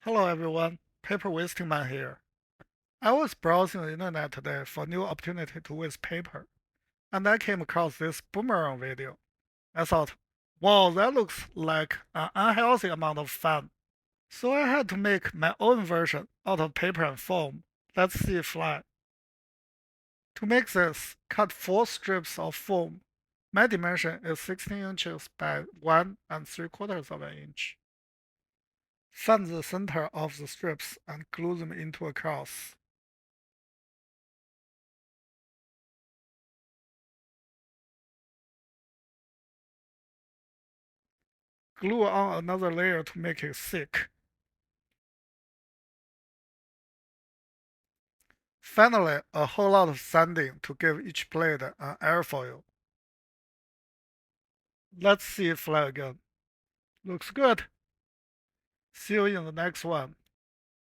Hello everyone, Paper Wasting Man here. I was browsing the internet today for a new opportunity to waste paper, and I came across this boomerang video. I thought, wow, that looks like an unhealthy amount of fun. So I had to make my own version out of paper and foam. Let's see it fly. To make this, cut 4 strips of foam. My dimension is 16 inches by 1 3/4 of an inch. Find the center of the strips and glue them into a cross. Glue on another layer to make it thick. Finally, a whole lot of sanding to give each blade an airfoil. Let's see it fly again. Looks good. See you in the next one.